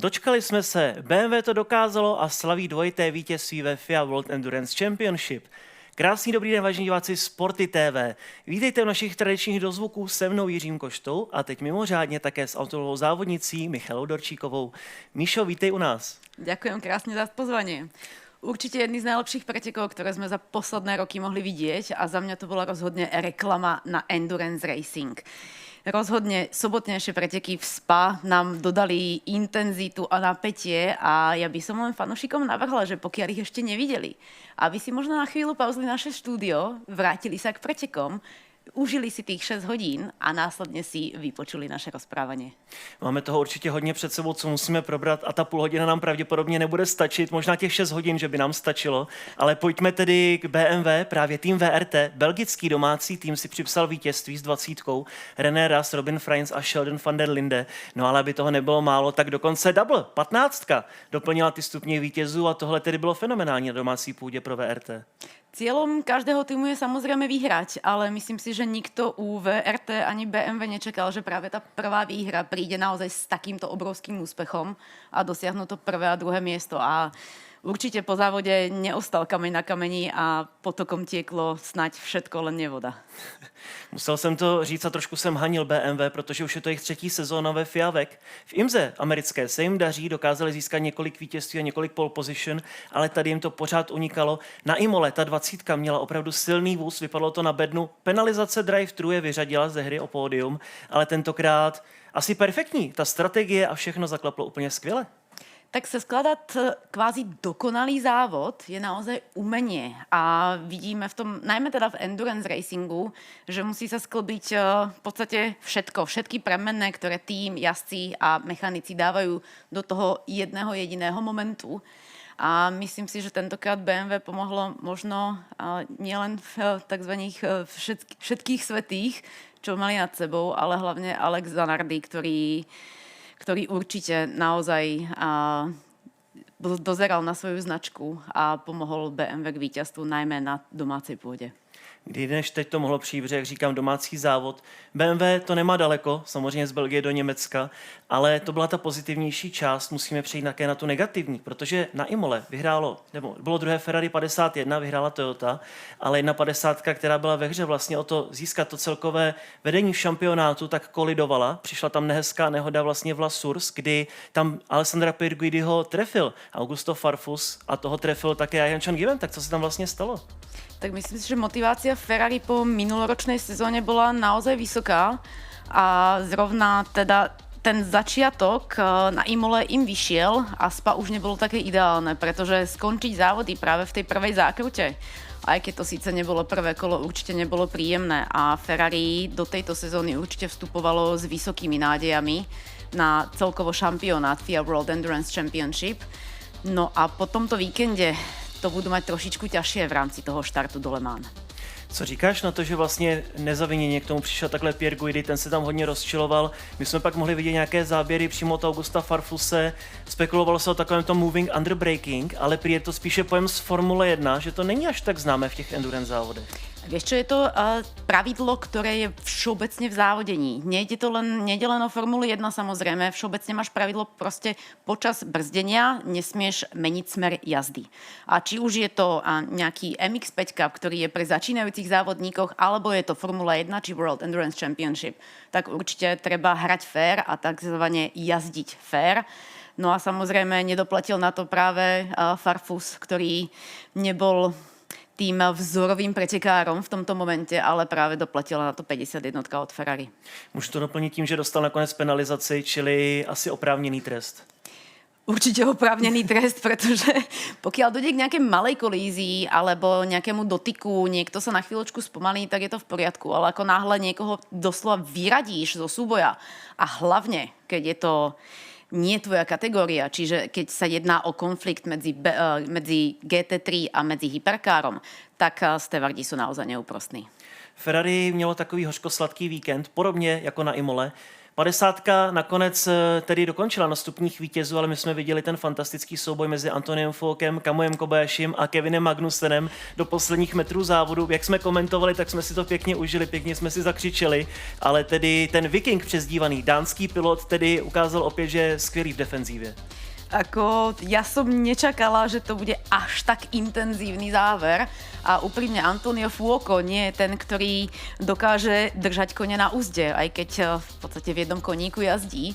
Dočkali jsme se, BMW to dokázalo a slaví dvojité vítězství ve FIA World Endurance Championship. Krásný dobrý den, vážení diváci Sporty TV. Vítejte v našich tradičních dozvuků se mnou Jiřím Koštou a teď mimořádně také s automobilovou závodnicí Michalou Dorčíkovou. Míšo, vítej u nás. Ďakujem krásne za pozvanie. Určite jedný z najlepších pretekov, ktoré sme za posledné roky mohli vidieť a za mňa to bola rozhodne reklama na endurance racing. Rozhodne sobotnejšie preteky v Spa nám dodali intenzitu a napätie a ja by som len fanúšikom navrhla, že pokiaľ ich ešte nevideli, aby si možno na chvíľu pauzli naše štúdio, vrátili sa k pretekom, užili si tých 6 hodín a následne si vypočuli naše rozprávanie. Máme toho určitě hodně před sebou, co musíme probrat a ta půl hodina nám pravděpodobně nebude stačit, možná těch 6 hodin, že by nám stačilo, ale pojďme tedy k BMW, právě tým VRT, belgický domácí tým si připsal vítězství s 20. René Rast, Robin Freins a Sheldon van der Linde, no ale aby toho nebylo málo, tak dokonce double, 15. doplnila ty stupně vítězů a tohle tedy bylo fenomenální na domácí půdě pro VRT. Cieľom každého týmu je samozrejme vyhrať, ale myslím si, že nikto u VRT ani BMW nečakal, že práve tá prvá výhra príde naozaj s takýmto obrovským úspechom a dosiahnu to prvé a druhé miesto. A určite po závode neostal kameň na kameni a potokom tieklo snať všetko, len nevoda. Musel jsem to říct a trošku jsem hanil BMW, protože už je to jejich 3. sezóna ve FIAVek. V IMSE americké se jim daří, dokázali získat několik vítězství a několik pole position, ale tady jim to pořád unikalo. Na Imole ta 20 měla opravdu silný vůz, vypadalo to na bednu. Penalizace drive-thru je vyřadila ze hry o pódium, ale tentokrát asi perfektní. Ta strategie a všechno zaklaplo úplně skvěle. Tak sa skladať kvázi dokonalý závod je naozaj umenie a vidíme v tom, najmä teda v endurance racingu, že musí sa sklbiť v podstate všetko, všetky premenné, ktoré tým, jazdci a mechanici dávajú do toho jedného jediného momentu. A myslím si, že tentokrát BMW pomohlo možno nielen v tzv. Všetkých svätých, čo mali nad sebou, ale hlavne Alex Zanardi, ktorý určite naozaj dozeral na svoju značku a pomohol BMW k víťazstvu najmä na domácej pôde. Kdy než teď to mohlo přijít, jak říkám, domácí závod. BMW to nemá daleko, samozřejmě z Belgie do Německa, ale to byla ta pozitivnější část, musíme přejít také na tu negativní, protože na Imole vyhrálo, nebo bylo druhé Ferrari 51, vyhrála Toyota, ale 1.50, která byla ve hře vlastně o to získat to celkové vedení v šampionátu, tak kolidovala. Přišla tam nehezká nehoda vlastně v La Source, kdy tam Alessandra Pirguidiho trefil Augusto Farfus a toho trefil také Jan Given, tak co se tam vlastně stalo? Tak myslím si, že motivácia Ferrari po minuloročnej sezóne bola naozaj vysoká a zrovna teda ten začiatok na Imole im vyšiel a Spa už nebolo také ideálne, pretože skončiť závody práve v tej prvej zákrute, aj keď to síce nebolo prvé kolo, určite nebolo príjemné a Ferrari do tejto sezóny určite vstupovalo s vysokými nádejami na celkovo šampionát FIA World Endurance Championship. No a po tomto víkende to budú mať trošičku ťažšie v rámci toho štartu do Le Mans. Co říkáš na to, že vlastně nezaviněně k tomu přišel takhle Pierre Guidi, ten se tam hodně rozčiloval. My jsme pak mohli vidět nějaké záběry přímo od Augusta Farfuse. Spekulovalo se o takovém tom moving under braking, ale prý je to spíše pojem z Formule 1, že to není až tak známe v těch endurance závodech. Vieš čo, je to pravidlo, ktoré je všeobecne v závodení. Nejde len o Formulu 1 samozrejme, všeobecne máš pravidlo proste počas brzdenia nesmieš meniť smer jazdy. A či už je to nejaký MX-5, ktorý je pre začínajúcich závodníkoch, alebo je to Formula 1 či World Endurance Championship, tak určite treba hrať fair a takzvané jazdiť fair. No a samozrejme nedoplatil na to práve Farfus, ktorý nebol tým vzorovým pretekárom v tomto momente, ale práve doplatila na to 51 od Ferrari. Můžu to doplnit tím, že dostal nakonec penalizaci, čili asi oprávněný trest. Určite oprávnený trest, pretože pokiaľ dojde k nejakej malej kolízii alebo nejakému dotyku, niekto sa na chvíľočku spomalí, tak je to v poriadku. Ale ako náhle niekoho doslova vyradíš zo súboja a hlavne, keď je to nie tvoja kategória, čiže keď sa jedná o konflikt medzi GT3 a medzi hyperkárom, tak stevardi sú naozaj neúprostní. Ferrari mělo takový hořkosladký víkend, podobně jako na Imole. 50 nakonec tedy dokončila na stupních vítězů, ale my jsme viděli ten fantastický souboj mezi Antoniem Fuokem, Kamujem Kobayashim a Kevinem Magnusenem do posledních metrů závodu. Jak jsme komentovali, tak jsme si to pěkně užili, pěkně jsme si zakřičeli, ale tedy ten Viking přezdívaný dánský pilot tedy ukázal opět, že je skvělý v defenzívě. Ja som nečakala, že to bude až tak intenzívny záver a úprimne Antonio Fuoco nie je ten, ktorý dokáže držať kone na úzde, aj keď v podstate v jednom koníku jazdí.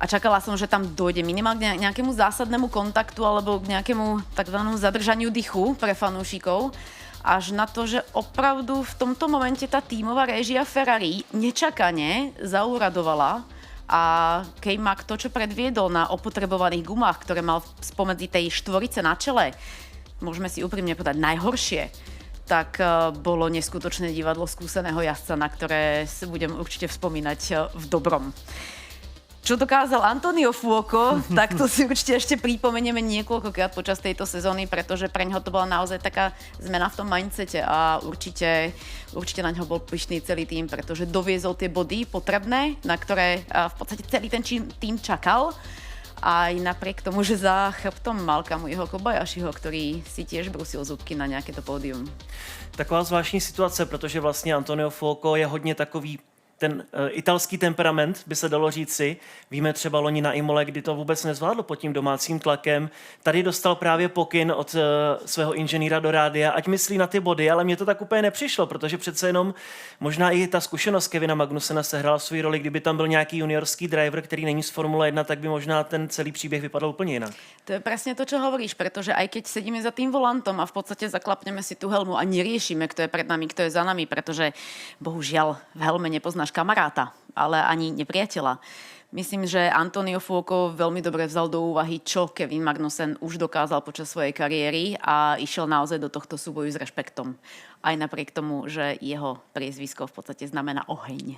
A čakala som, že tam dojde minimálne k nejakému zásadnému kontaktu alebo k nejakému takzvanému zadržaniu dychu pre fanúšikov. Až na to, že opravdu v tomto momente tá tímová réžia Ferrari nečakane zauradovala a K-Mag to, čo predviedol na opotrebovaných gumách, ktoré mal spomedzi tej štvorice na čele, môžeme si úprimne povedať najhoršie, tak bolo neskutočné divadlo skúseného jazdca, na ktoré si budem určite vspomínať v dobrom. Čo dokázal Antonio Fuoco, tak to si určite ešte pripomenieme niekoľkokrát počas tejto sezóny, pretože pre ňoho to bola naozaj taká zmena v tom mindsete a určite na ňo bol pyšný celý tým, pretože doviezol tie body potrebné, na ktoré v podstate celý ten tým čakal. Aj napriek tomu, že za chrbtom mal Kamuiho Kobayashiho, ktorý si tiež brusil zubky na nejaké to pódium. Taková zvláštní situace, protože vlastně Antonio Fuoco je hodně takový ten italský temperament, by se dalo říci. Víme třeba loni na Imole, kdy to vůbec nezvládlo pod tím domácím tlakem. Tady dostal právě pokyn od svého inženýra do rádia, ať myslí na ty body, ale mně to tak úplně nepřišlo, protože přece jenom možná i ta zkušenost Kevina Magnusena sehrála svou roli. Kdyby tam byl nějaký juniorský driver, který není z Formule 1, tak by možná ten celý příběh vypadal úplně jinak. To je presne to, čo hovoríš, pretože aj keď sedíme za tým volantom a v podstate zaklapneme si tú helmu a neriešime, kto je pred nami, kto je za nami, pretože bohužiaľ v helme nepoznáš kamaráta, ale ani nepriateľa. Myslím, že Antonio Fuoco veľmi dobre vzal do úvahy, čo Kevin Magnussen už dokázal počas svojej kariéry a išiel naozaj do tohto súboju s rešpektom. Aj napriek tomu, že jeho priezvisko v podstate znamená oheň.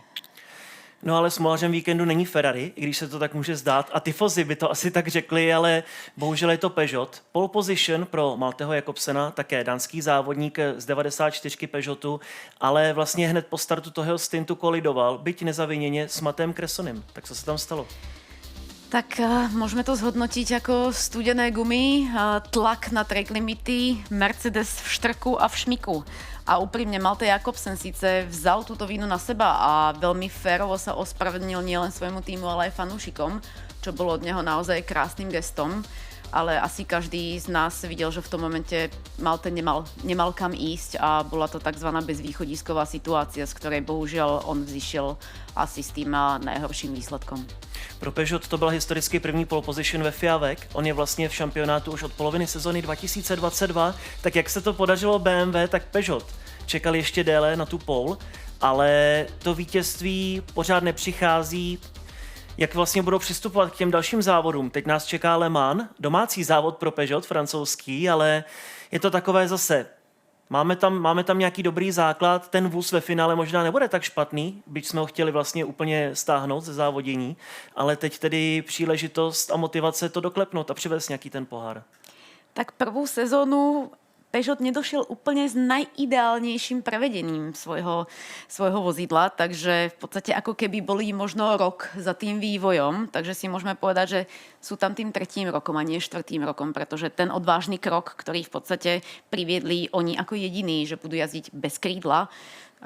No ale smolářem víkendu není Ferrari, i když se to tak může zdát. A tifozi by to asi tak řekli, ale bohužel je to Peugeot. Pole position pro Malteho Jakobsena, také dánský závodník z 94 Peugeotu, ale vlastně hned po startu toho stintu kolidoval, byť nezaviněně, s Mattem Cressonem. Tak co se tam stalo? Tak môžeme to zhodnotiť ako studené gumy, tlak na track limity, Mercedes v štrku a v šmiku. A úprimne Malte Jakobsen síce vzal túto vínu na seba a veľmi férovo sa ospravedlnil nielen svojmu týmu, ale aj fanúšikom, čo bolo od neho naozaj krásnym gestom. Ale asi každý z nás videl, že v tom momente Malte nemal kam ísť a bola to tzv. Bezvýchodisková situácia, z ktorej bohužiaľ on vzýšiel asi s tým najhorším výsledkom. Pro Peugeot to byla historicky první pole position ve FIA. On je vlastně v šampionátu už od poloviny sezony 2022. Tak jak se to podařilo BMW, tak Peugeot čekali ještě déle na tu pole, ale to vítězství pořád nepřichází. Jak vlastně budou přistupovat k těm dalším závodům? Teď nás čeká Le Mans, domácí závod pro Peugeot, francouzský, ale je to takové zase. Máme tam nějaký dobrý základ, ten vůz ve finále možná nebude tak špatný, byť jsme ho chtěli vlastně úplně stáhnout ze závodění, ale teď tedy příležitost a motivace to doklepnout a přivést nějaký ten pohár. Tak prvú sezónu Peugeot nedošiel úplne s najideálnejším prevedením svojho vozidla, takže v podstate ako keby boli možno rok za tým vývojom, takže si môžeme povedať, že sú tam tým 3. rokom a nie 4. rokom, pretože ten odvážny krok, ktorý v podstate priviedli oni ako jediní, že budú jazdiť bez krídla,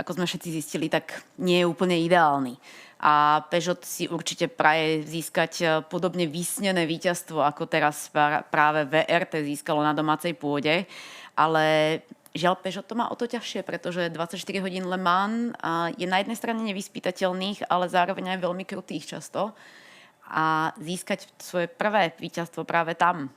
ako sme všetci zistili, tak nie je úplne ideálny. A Peugeot si určite praje získať podobne vysnené víťazstvo, ako teraz práve VRT získalo na domácej pôde. Ale žiaľ, Peugeot to má o to ťažšie, pretože 24 hodín Le Mans je na jednej strane nevyspytateľných, ale zároveň aj veľmi krutých často. A získať svoje prvé víťazstvo práve tam,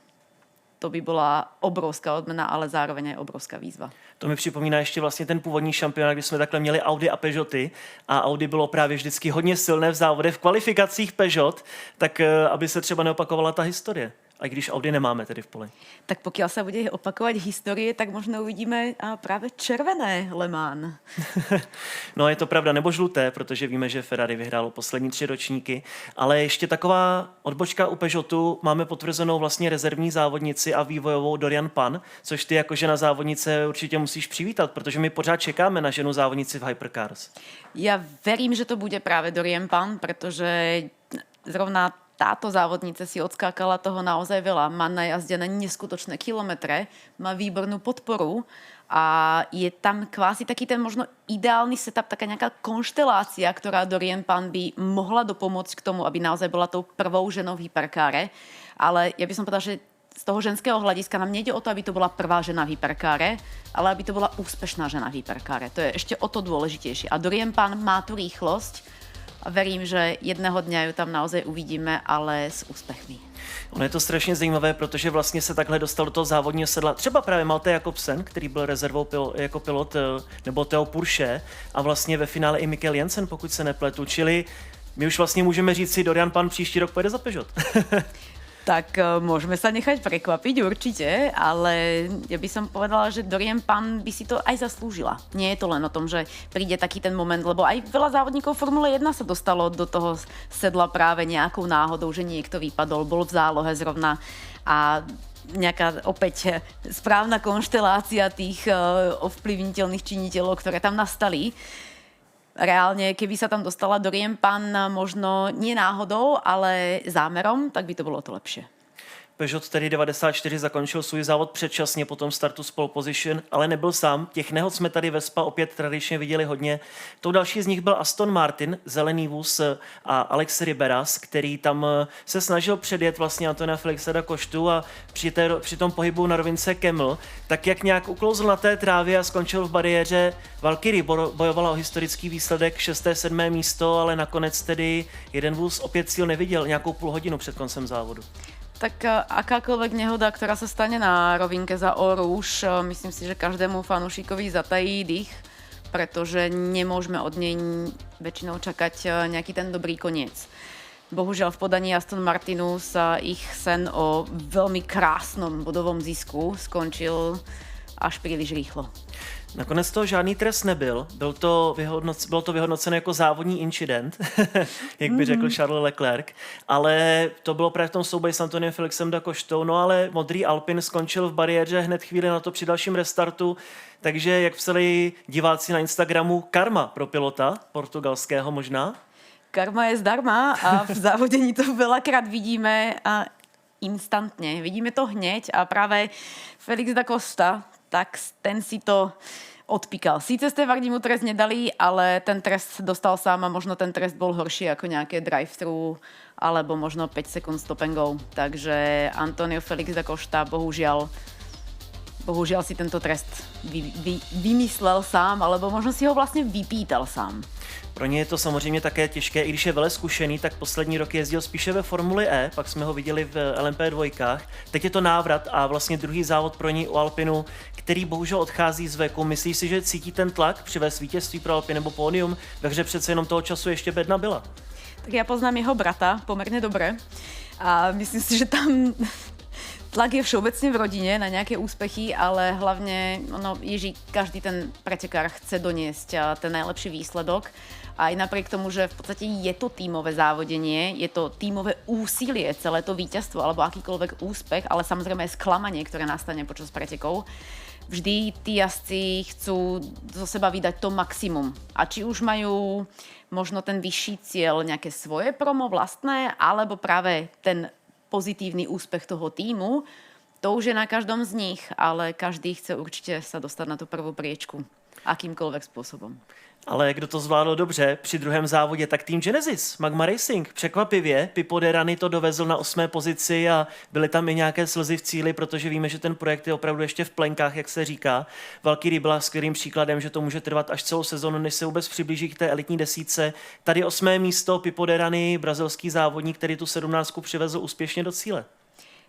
to by bola obrovská odmena, ale zároveň aj obrovská výzva. To mi připomíná ještě vlastně ten původní šampionát, kdy jsme takhle měli Audi a Peugeoty a Audi bylo právě vždycky hodně silné v závodech, v kvalifikacích Peugeot, tak aby se třeba neopakovala ta historie. A i když Audi nemáme tedy v poli. Tak pokiaľ sa bude opakovať histórie, tak možno uvidíme práve červené Le Mans. No je to pravda, nebo žluté, protože víme, že Ferrari vyhrálo poslední 3 ročníky, ale ještě taková odbočka u Peugeotu, máme potvrzenou vlastně rezervní závodnici a vývojovou Dorian Pan, což ty jako žena závodnice určitě musíš přivítat, protože my pořád čekáme na ženu závodnici v Hypercars. Ja verím, že to bude práve Dorian Pan, pretože zrovna táto závodnica si odskákala toho naozaj veľa. Má najazdené neskutočné kilometre, má výbornú podporu a je tam kvázi taký ten možno ideálny setup, taká nejaká konštelácia, ktorá Dorian Pan by mohla dopomôcť k tomu, aby naozaj bola tou prvou ženou v hyperkáre. Ale ja by som povedala, že z toho ženského hľadiska nám nejde o to, aby to bola prvá žena v hyperkáre, ale aby to bola úspešná žena v hyperkáre. To je ešte o to dôležitejšie. A Dorian Pan má tú rýchlosť, a verím, že jedného dňa ju tam naozaj uvidíme, ale s úspechmi. Ono je to strašně zajímavé, protože vlastně se takhle dostal do toho závodního sedla třeba právě Malte Jakobsen, který byl rezervou jako pilot, nebo Theo Pourchaire a vlastně ve finále i Mikkel Jensen, pokud se nepletu. Čili my už vlastně můžeme říct si, Dorian Pan příští rok pojede za Peugeot. Tak môžeme sa nechať prekvapiť určite, ale ja by som povedala, že Dorian Pan by si to aj zaslúžila. Nie je to len o tom, že príde taký ten moment, lebo aj veľa závodníkov Formule 1 sa dostalo do toho sedla práve nejakou náhodou, že niekto vypadol, bol v zálohe zrovna a nejaká opäť správna konštelácia tých ovplyvniteľných činiteľov, ktoré tam nastali. Reálne, keby sa tam dostala Dorian Pan možno nie náhodou, ale zámerom, tak by to bolo to lepšie. Peugeot tedy 94 zakončil svůj závod předčasně po tom startu z pole position, ale nebyl sám. Těch nehod jsme tady ve Spa opět tradičně viděli hodně. Tou další z nich byl Aston Martin, zelený vůz a Alex Riberas, který tam se snažil předjet vlastně Antonia Felixe da Costu a při tom pohybu na rovince Kemmel, tak jak nějak uklouzl na té trávě a skončil v bariéře. Valkyrie bojovala o historický výsledek 6. 7. místo, ale nakonec tedy jeden vůz opět cíl neviděl nějakou půl hodinu před koncem závodu. Tak akákoľvek nehoda, ktorá sa stane na rovinke za Eau Rouge, myslím si, že každému fanúšikovi zatají dých, pretože nemôžeme od nej väčšinou čakať nejaký ten dobrý koniec. Bohužiaľ v podaní Aston Martinu sa ich sen o veľmi krásnom bodovom zisku skončil až príliš rýchlo. Nakonec to žádný trest nebyl, bylo to vyhodnoceno jako závodní incident, jak by řekl Charles Leclerc, ale to bylo právě v tom souboji s Antoniem Felixem da Costou, no ale modrý Alpin skončil v bariéře hned chvíli na to při dalším restartu, takže jak psali diváci na Instagramu, karma pro pilota portugalského možná. Karma je zdarma a v závodení to veľakrát vidíme a instantne. Vidíme to hneď a práve Felix da Costa, tak ten si to odpíkal. Síce Stevardi mu trest nedali, ale ten trest dostal sám a možno ten trest bol horší ako nejaké drive-thru alebo možno 5 sekúnd stop and go. Takže Antonio Felix da Costa bohužiaľ si tento trest vymyslel sám, alebo možno si ho vlastně vypýtal sám. Pro ně je to samozřejmě také těžké, i když je vele zkušený, tak poslední rok jezdil spíše ve Formuli E, pak jsme ho viděli v LMP2. Teď je to návrat a vlastně druhý závod pro něj u Alpinu, který bohužel odchází z veku. Myslíš si, že cítí ten tlak přivést vítězství pro Alpin nebo pódium? Ve hře přece jenom toho času ještě bedna byla. Tak ja poznám jeho brata pomerne dobre a myslím si, že tam tlak je všeobecne v rodine na nejaké úspechy, ale hlavne každý ten pretekár chce doniesť ten najlepší výsledok. Aj napriek tomu, že v podstate je to tímové závodenie, je to tímové úsilie, celé to víťazstvo alebo akýkoľvek úspech, ale samozrejme aj sklamanie, ktoré nastane počas pretekov. Vždy tí jazdci chcú zo seba vydať to maximum. A či už majú možno ten vyšší cieľ, nejaké svoje promo vlastné, alebo práve ten pozitívny úspech toho týmu, to už je na každom z nich, ale každý chce určite sa dostať na tú prvú priečku akýmkoľvek spôsobom. Ale kdo to zvládl dobře při druhém závodě, tak tým Genesis, Magma Racing. Překvapivě, Pipo Derani to dovezl na 8. pozici a byly tam i nějaké slzy v cíli, protože víme, že ten projekt je opravdu ještě v plenkách, jak se říká. Valkyrie byla skvělým příkladem, že to může trvat až celou sezonu, než se vůbec přiblíží k té elitní desítce. Tady 8. místo, Pipo Derani, brazilský závodník, který tu 17 přivezl úspěšně do cíle.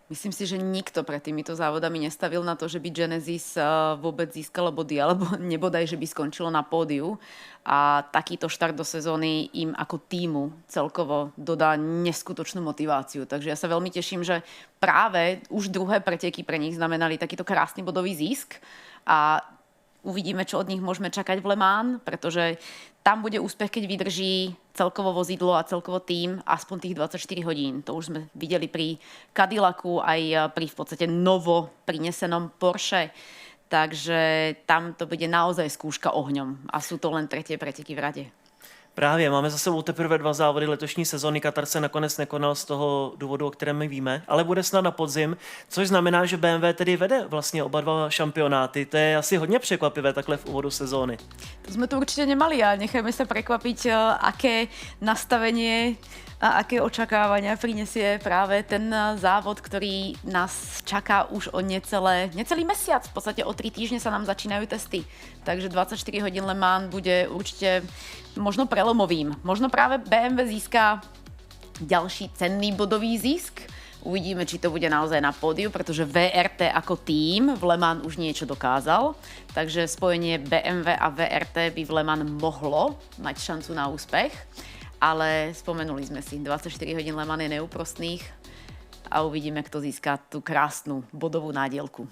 Myslím si, že nikto pred týmito závodami nestavil na to, že by Genesis vôbec získalo body, alebo nebodaj, že by skončilo na pódiu. A takýto štart do sezóny im ako tímu celkovo dodá neskutočnú motiváciu. Takže ja sa veľmi teším, že práve už druhé preteky pre nich znamenali takýto krásny bodový zisk. A uvidíme, čo od nich môžeme čakať v Le Mans, pretože tam bude úspech, keď vydrží celkovo vozidlo a celkovo tým aspoň tých 24 hodín. To už sme videli pri Cadillacu aj pri v podstate novo prinesenom Porsche. Takže tam to bude naozaj skúška ohňom a sú to len tretie preteky v rade. Právě, máme za sebou teprve 2 závody letošní sezóny. Katar se nakonec nekonal z toho důvodu, o kterém my víme, ale bude snad na podzim, což znamená, že BMW tedy vede vlastně oba 2 šampionáty. To je asi hodně překvapivé takhle v úvodu sezóny. To sme tu určite nemali a nechajme sa prekvapiť, aké nastavenie a aké očakávania prinesie práve ten závod, ktorý nás čaká už o necelý mesiac. V podstate o 3 týždne sa nám začínajú testy. Takže 24 hodín Le Mans bude určite možno prelomovým. Možno práve BMW získa ďalší cenný bodový zisk. Uvidíme, či to bude naozaj na pódiu, pretože VRT ako tím v Le Mans už niečo dokázal. Takže spojenie BMW a VRT by v Le Mans mohlo mať šancu na úspech. Ale spomenuli sme si, 24 hodín Le Mans je neúprostných a uvidíme, kto získá tú krásnu bodovú nádielku.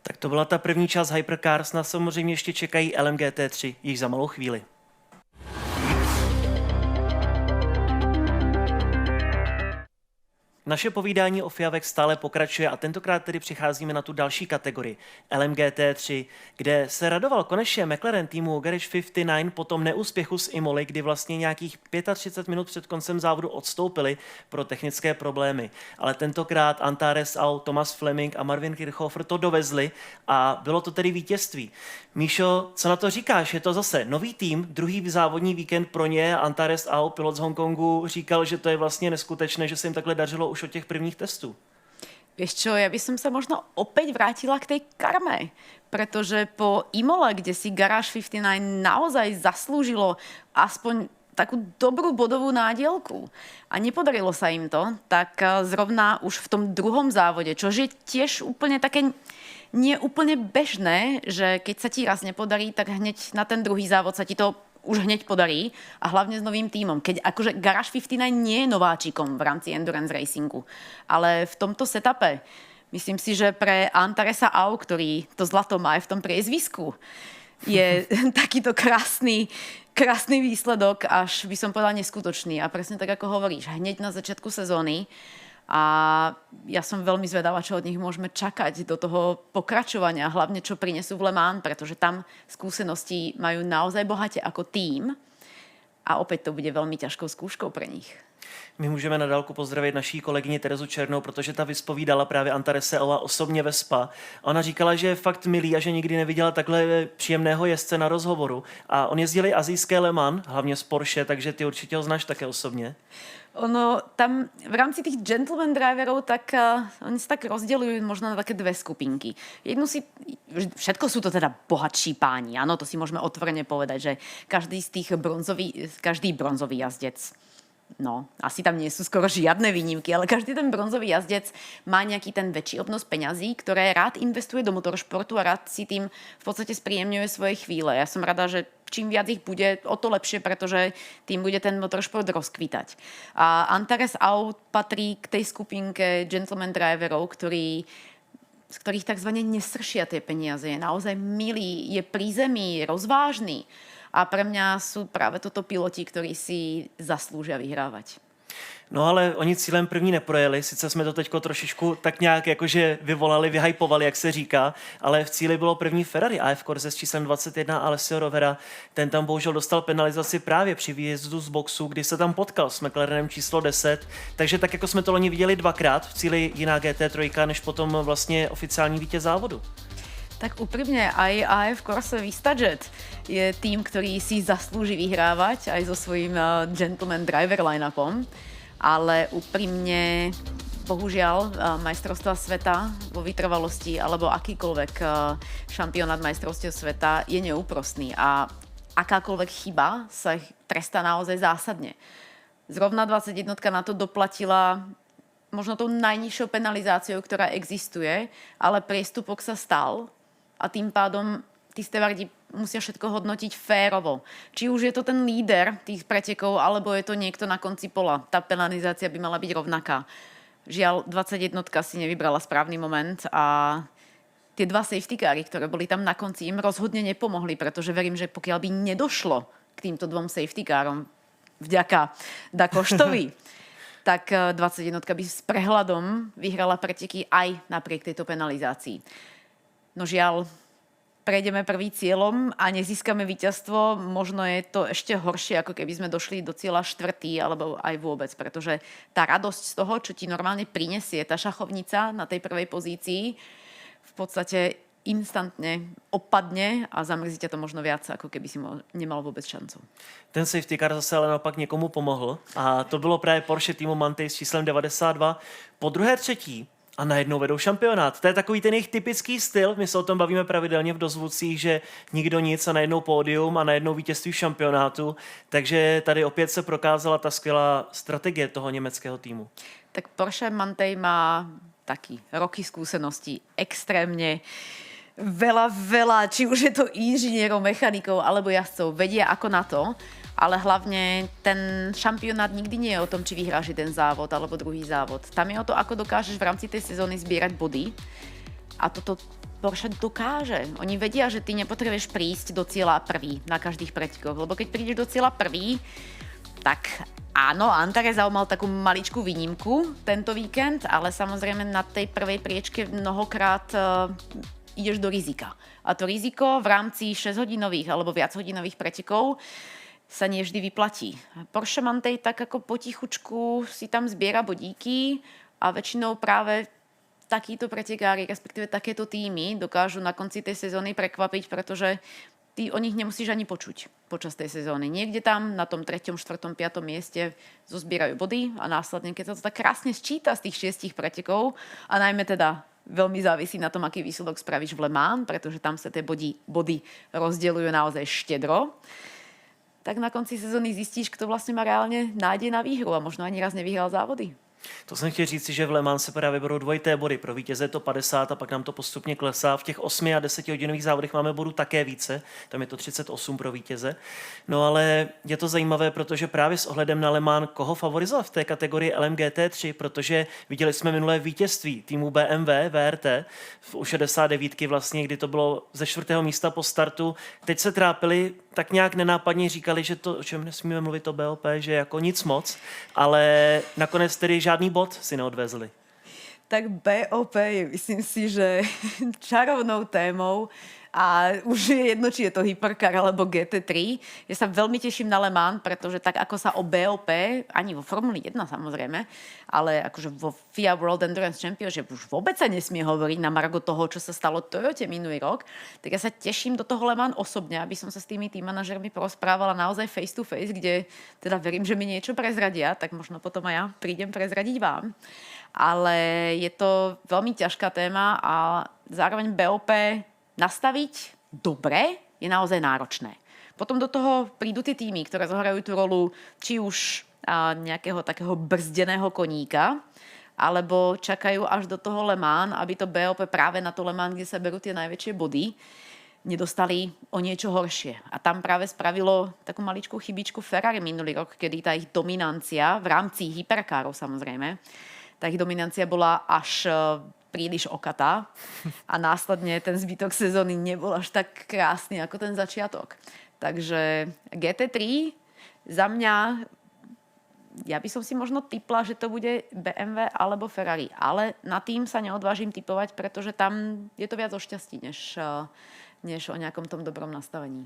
Tak to byla ta první část Hypercars, nás samozřejmě ještě čekají LMGT3, již za malou chvíli. Naše povídání o FIAVech stále pokračuje a tentokrát tedy přicházíme na tu další kategorii, LMGT3, kde se radoval konečně McLaren týmu Garage 59 po tom neúspěchu s Imoly, kdy vlastně nějakých 35 minut před koncem závodu odstoupili pro technické problémy. Ale tentokrát Antares Au, Thomas Fleming a Marvin Kirchhofer to dovezli a bylo to tedy vítězství. Míšo, co na to říkáš? Je to zase nový tým, druhý závodní víkend pro ně. Antares Au, pilot z Hongkongu, říkal, že to je vlastně neskutečné, že se jim takhle dařilo už od těch prvních testů. Vieš čo, ja by som sa možno opäť vrátila k tej karme, pretože po Imole, kde si Garage 59 naozaj zaslúžilo aspoň takú dobrú bodovú nádielku a nepodarilo sa im to, tak zrovna už v tom druhom závode, čo je tiež úplne také nie úplne bežné, že keď sa ti raz nepodarí, tak hneď na ten druhý závod sa ti to už hneď podarí a hlavne s novým tímom. Keď akože Garage 59 nie je nováčikom v rámci endurance racingu, ale v tomto setupe myslím si, že pre Antaresa Au, ktorý to zlato má aj v tom priezvisku, je takýto krásny výsledok, až by som povedala neskutočný. A presne tak, ako hovoríš, hneď na začiatku sezóny. A ja som veľmi zvedavá, čo od nich môžeme čakať do toho pokračovania, hlavne čo prinesú v Le Mans, pretože tam skúsenosti majú naozaj bohate ako tím a opäť to bude veľmi ťažkou skúškou pre nich. My můžeme na dálku pozdravit naší kolegyni Terezu Černou, protože ta vyspovídala právě Antarese Aua osobně ve Spa. Ona říkala, že je fakt milý a že nikdy neviděla takhle příjemného jezdce na rozhovoru. A on jezdil i azijské Le Mans, hlavně z Porsche, takže ty určitě ho znáš také osobně. Ono tam v rámci tých gentleman driverov, tak oni sa tak rozdeľujú možno na také 2 skupinky. Jednu si, všetko sú to teda bohatší páni, áno, to si môžeme otvorene povedať, že každý bronzový jazdec, no, asi tam nie sú skoro žiadne výnimky, ale každý ten bronzový jazdec má nejaký ten väčší obnos peňazí, ktoré rád investuje do motoršportu a rád si tým v podstate spríjemňuje svoje chvíle. Ja som rada, že čím viac ich bude, o to lepšie, pretože tým bude ten motoršport rozkvítať. A Antares Au patrí k tej skupinke gentleman driverov, z ktorých takzvané nesršia tie peniaze. Je naozaj milý, je pri zemi, rozvážny. A pre mňa sú práve toto piloti, ktorí si zaslúžia vyhrávať. No ale oni cílem první neprojeli, sice jsme to teďko trošičku tak nějak jakože vyvolali, vyhypovali, jak se říká, ale v cíli bylo první Ferrari AF Corse s číslem 21 Alessio Rovera. Ten tam bohužel dostal penalizaci právě při výjezdu z boxu, kdy se tam potkal s McLarenem číslo 10, takže tak jako jsme to loni viděli 2krát, v cíli jiná GT3, než potom vlastně oficiální vítěz závodu. Tak úprimne, aj AF Corse Vistajet je tým, ktorý si zaslúži vyhrávať aj so svojím gentleman driver line-upom, ale úprimne, bohužiaľ, majstrovstvá sveta vo vytrvalosti alebo akýkoľvek šampionát majstrovstiev sveta je neúprostný a akákoľvek chyba sa trestá naozaj zásadne. Zrovna 21 na to doplatila možno tou najnižšou penalizáciou, ktorá existuje, ale priestupok sa stal a tým pádom tí stevardi musia všetko hodnotiť férovo. Či už je to ten líder tých pretekov, alebo je to niekto na konci pola. Tá penalizácia by mala byť rovnaká. Žiaľ, 21 si nevybrala správny moment a tie dva safety cary, ktoré boli tam na konci, im rozhodne nepomohli, pretože verím, že pokiaľ by nedošlo k týmto dvom safety carom vďaka Dakoštovi, tak 21 by s prehľadom vyhrala preteky aj napriek tejto penalizácii. No žiaľ, prejdeme prvý cieľom a nezískame víťazstvo, možno je to ešte horšie, ako keby sme došli do cieľa štvrtý, alebo aj vôbec, pretože tá radosť z toho, čo ti normálne prinesie tá šachovnica na tej prvej pozícii, v podstate instantne opadne a zamrzí ťa to možno viac, ako keby si nemal vôbec šancu. Ten safety car zase ale naopak někomu pomohl a to bylo právě Porsche týmu Mantei s číslem 92. Po druhé, třetí a najednou vedou šampionát. To je takový ten jejich typický styl. My se o tom bavíme pravidelně v dozvucích, že nikdo nic a najednou pódium a najednou vítězství v šampionátu. Takže tady opět se prokázala ta skvělá strategie toho německého týmu. Tak Porsche Mantei má taký roky skúseností extrémne veľa, či už je to inžinierov, mechanikov alebo jazdcov, vedia ako na to, ale hlavne ten šampionát nikdy nie je o tom, či vyhráš jeden závod alebo druhý závod. Tam je o to, ako dokážeš v rámci tej sezóny zbierať body a toto Porsche dokáže. Oni vedia, že ty nepotrebuješ prísť do cieľa prvý na každých pretekoch, lebo keď prídeš do cieľa prvý, tak áno, Antaresau mal takú maličkú výnimku tento víkend, ale samozrejme na tej prvej priečke mnohokrát ideš do rizika. A to riziko v rámci 6-hodinových alebo viachodinových pretekov sa nevždy vyplatí. Porsche Mantei tak ako potichučku si tam zbiera bodíky a väčšinou práve takíto pretekári, respektíve takéto týmy dokážu na konci tej sezóny prekvapiť, pretože ty o nich nemusíš ani počuť počas tej sezóny. Niekde tam na tom 3., 4., 5. mieste zozbierajú body a následne, keď sa to tak krásne sčíta z tých 6 pretekov a najmä teda veľmi závisí na tom, aký výsledok spravíš v Le Mans, pretože tam sa tie body rozdeľujú naozaj štedro, tak na konci sezóny zistíš, kto vlastne má reálne nádej na výhru a možno ani raz nevyhral závody. To jsem chtěl říct, že v Le Mans se právě budou dvojité body. Pro vítěze je to 50 a pak nám to postupně klesá. V těch 8 a 10 hodinových závodech máme bodů také více. Tam je to 38 pro vítěze. No ale je to zajímavé, protože právě s ohledem na Le Mans, koho favorizovat v té kategorii LMGT3, protože viděli jsme minulé vítězství týmu BMW, VRT, u 69 vlastně, kdy to bylo ze 4. místa po startu. Teď se trápili, tak nějak nenápadně říkali, že to, o čem nesmíme mluvit o BOP, že jako nic moc, ale nakonec tedy žádný bod si neodvezli. Tak BOP je, myslím si, že čarovnou témou a už je jedno, či je to Hypercar alebo GT3. Ja sa veľmi teším na Le Mans, pretože tak ako sa o BOP, ani vo Formuli 1 samozrejme, ale akože vo FIA World Endurance Championship už vôbec sa nesmie hovoriť na margo toho, čo sa stalo Toyote minulý rok, tak ja sa teším do toho Le Mans osobne, aby som sa s tými tým manažermi porozprávala naozaj face to face, kde teda verím, že mi niečo prezradia, tak možno potom aj ja prídem prezradiť vám. Ale je to veľmi ťažká téma a zároveň BOP nastaviť dobre je naozaj náročné. Potom do toho prídu tie týmy, ktoré zohrajú tú rolu či už nejakého takého brzdeného koníka, alebo čakajú až do toho Le Mans, aby to BOP práve na to Le Mans, kde sa berú tie najväčšie body, nedostali o niečo horšie. A tam práve spravilo takú maličkú chybičku Ferrari minulý rok, kedy tá ich dominancia v rámci hyperkárov samozrejme, tá ich dominancia bola až príliš okatá a následne ten zbytok sezóny nebol až tak krásny ako ten začiatok. Takže GT3 za mňa, ja by som si možno tipla, že to bude BMW alebo Ferrari, ale na tým sa neodvážim tipovať, pretože tam je to viac o šťastí, než o nejakom tom dobrom nastavení.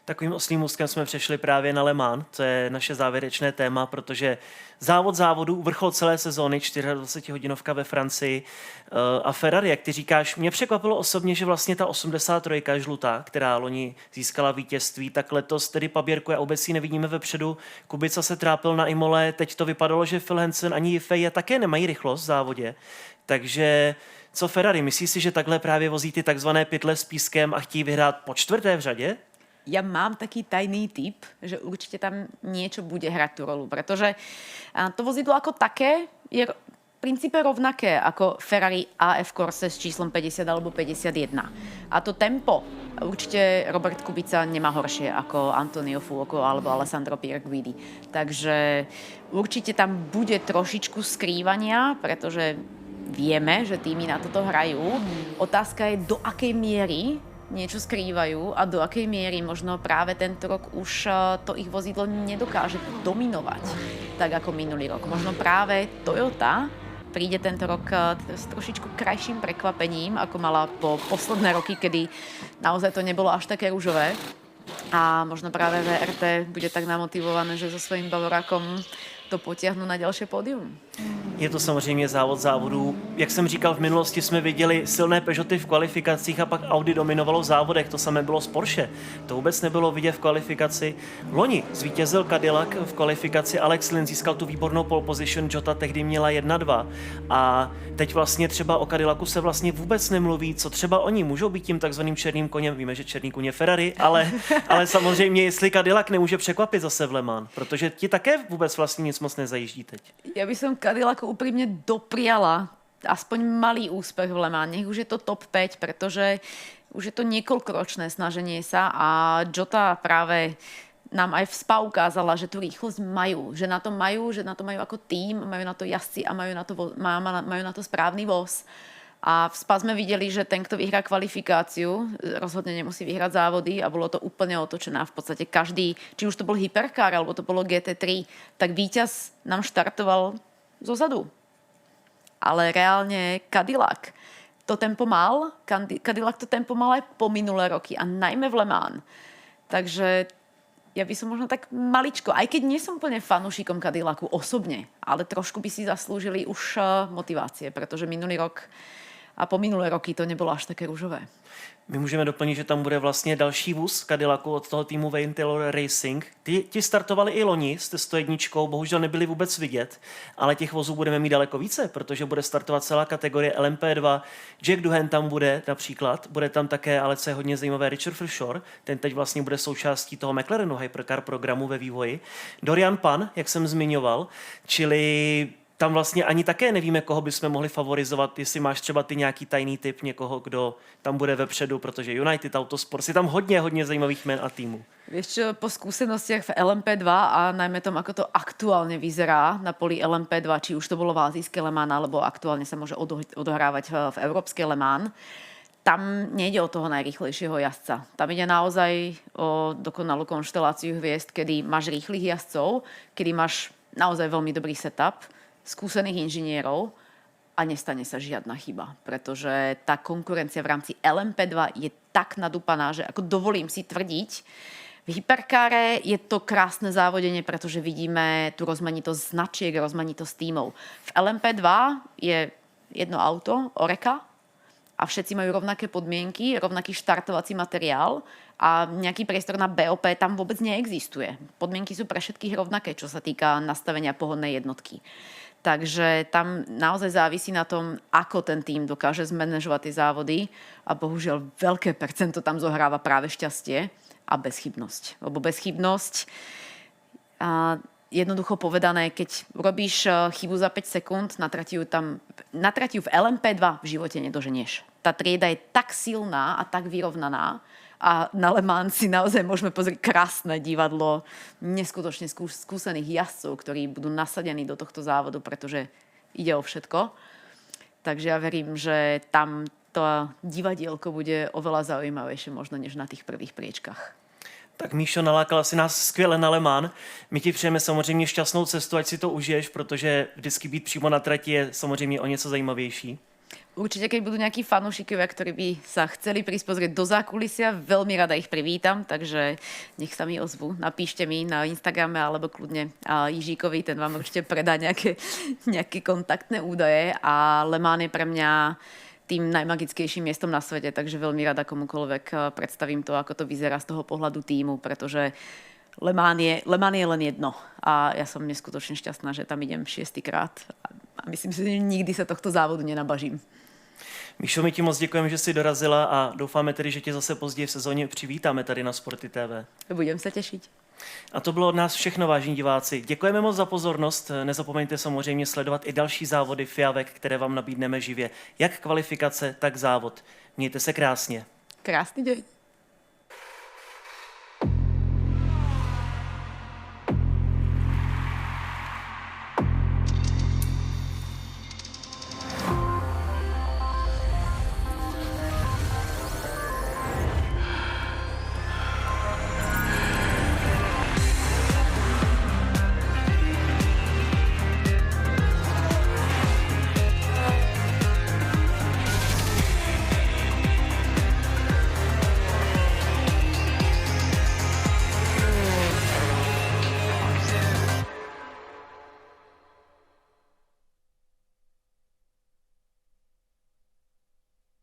Takovým oslým můstkem jsme přešli právě na Le Mans, to je naše závěrečné téma, protože závod závodu, vrchol celé sezóny, 24-hodinovka ve Francii a Ferrari, jak ty říkáš, mě překvapilo osobně, že vlastně ta 83 žlutá, která loni získala vítězství, tak letos tedy paběrkuje a vůbec ji nevidíme vepředu. Kubica se trápil na Imole, teď to vypadalo, že Phil Hansen ani Yifei také nemají rychlost v závodě, takže co Ferrari, myslíš si, že takhle právě vozí ty takzvané pytle s pískem a chtějí vyhrát po 4. v řadě? Ja mám taký tajný tip, že určite tam niečo bude hrať tú rolu, pretože to vozidlo ako také je princípe rovnaké ako Ferrari AF Corse s číslom 50 alebo 51. A to tempo určite Robert Kubica nemá horšie ako Antonio Fuoco alebo Alessandro Pierguidi. Takže určite tam bude trošičku skrývania, pretože vieme, že týmy na toto hrajú. Otázka je, do akej miery niečo skrývajú a do akej miery možno práve tento rok už to ich vozidlo nedokáže dominovať tak ako minulý rok. Možno práve Toyota príde tento rok s trošičku krajším prekvapením, ako mala po posledné roky, kedy naozaj to nebolo až také ružové. A možno práve VRT bude tak namotivované, že so svojím Bavorákom to potiahnu na ďalšie pódium. Je to samozřejmě závod závodů. Jak jsem říkal, v minulosti jsme viděli silné Peugeoty v kvalifikacích a pak Audi dominovalo v závodech. To samé bylo s Porsche. To vůbec nebylo vidět v kvalifikaci. Loni zvítězil Cadillac v kvalifikaci, Alex Lynn získal tu výbornou pole position, Jota tehdy měla 1-2. A teď vlastně třeba o Cadillacu se vlastně vůbec nemluví, co třeba oni můžou být tím takzvaným černým koněm. Víme, že černý koně Ferrari, ale samozřejmě, jestli Cadillac nemůže překvapit zase v Le Mans, protože ti také vůbec vlastně nic moc nezajíždí teď. Ja by som Cadillacu úprimne dopriala aspoň malý úspech v Le Mans. Nech už je to top 5, pretože už je to niekoľkoročné snaženie sa a Jota práve nám aj v SPA ukázala, že tú rýchlosť majú. Že na to majú ako tím, majú na to jazdci a majú na to správny voz. A v SPA sme videli, že ten, kto vyhrá kvalifikáciu, rozhodne nemusí vyhrať závody a bolo to úplne otočené. V podstate každý, či už to bol Hypercar alebo to bolo GT3, tak víťaz nám štartoval zozadu. Ale reálne Cadillac to tempo mal. Cadillac to tempo mal aj po minulé roky a najmä v Le Mans. Takže ja by som možno tak maličko, aj keď nie som úplne fanúšikom Cadillacu osobne, ale trošku by si zaslúžili už motivácie, pretože minulý rok a po minulé roky to nebolo až také růžové. My můžeme doplnit, že tam bude vlastně další vůz Cadillacu od toho týmu Wayne Taylor Racing. Ti startovali i loni s 101, bohužel nebyli vůbec vidět, ale těch vozů budeme mít daleko více, protože bude startovat celá kategorie LMP2. Jack Doohan tam bude například, bude tam také, ale co je hodně zajímavé, Richard Verschoor, ten teď vlastně bude součástí toho McLarenu Hypercar programu ve vývoji. Dorian Pan, jak jsem zmiňoval, čili tam vlastně ani také nevíme, koho bychom mohli favorizovat, jestli máš třeba ty nějaký tajný tip někoho, kdo tam bude vepředu, protože United Autosport, je tam hodně zajímavých men a týmů. Vieš čo, po skúsenostiach v LMP2 a najmä tom, ako to aktuálne vyzerá na poli LMP2, či už to bolo v azijské Le Mans, alebo aktuálne sa môže odohrávať v európskej Le Mans, tam nejde o toho najrýchlejšieho jazdca. Tam ide naozaj o dokonalú konšteláciu hviezd, kedy máš rýchlych jazdcov, kedy máš naozaj veľmi dobrý setup, skúsených inžinierov a nestane sa žiadna chyba, pretože tá konkurencia v rámci LMP2 je tak nadúpaná, že ako dovolím si tvrdiť, v Hyperkáre je to krásne závodenie, pretože vidíme tu rozmanitosť značiek, rozmanitosť tímov. V LMP2 je jedno auto, Oreca, a všetci majú rovnaké podmienky, rovnaký štartovací materiál a nejaký priestor na BOP tam vôbec neexistuje. Podmienky sú pre všetkých rovnaké, čo sa týka nastavenia pohodnej jednotky. Takže tam naozaj závisí na tom, ako ten tým dokáže zmanéžovať tie závody a bohužiaľ veľké percento tam zohráva práve šťastie a bezchybnosť. Lebo bezchybnosť, jednoducho povedané, keď robíš chybu za 5 sekúnd, na trati ju v LMP2 v živote nedoženieš. Tá trieda je tak silná a tak vyrovnaná, a na Le Mans si naozaj môžeme pozrieť krásne divadlo neskutočne skúsených jazdcov, ktorí budú nasadení do tohto závodu, pretože ide o všetko. Takže ja verím, že tam to divadielko bude oveľa zaujímavejšie možno než na tých prvých priečkách. Tak Míšo, nalákala si nás skvěle na Le Mans. My ti přejeme samozřejmě šťastnou cestu, ať si to užiješ, protože vždycky být přímo na trati je samozřejmě o něco zajímavější. Určite, keď budú nejakí fanúšikovia, ktorí by sa chceli prísť pozrieť do zákulisia, veľmi rada ich privítam, takže nech sa mi ozvu. Napíšte mi na Instagrame alebo kľudne Jižíkovi, ten vám určite predá nejaké kontaktné údaje a Le Mans je pre mňa tým najmagickejším miestom na svete, takže veľmi rada komukoľvek predstavím to, ako to vyzerá z toho pohľadu tímu, pretože Le Mans je len jedno a ja som neskutočne šťastná, že tam idem 6. krát a myslím si, že nikdy sa tohto závodu nenabažím. Míšo, my ti moc děkujeme, že jsi dorazila a doufáme tedy, že tě zase později v sezóně přivítáme tady na Sporty TV. Budem sa tešiť. A to bylo od nás všechno, vážení diváci. Děkujeme moc za pozornost. Nezapomeňte samozřejmě sledovat i další závody FIAVek, které vám nabídneme živě. Jak kvalifikace, tak závod. Mějte se krásně. Krásny deň.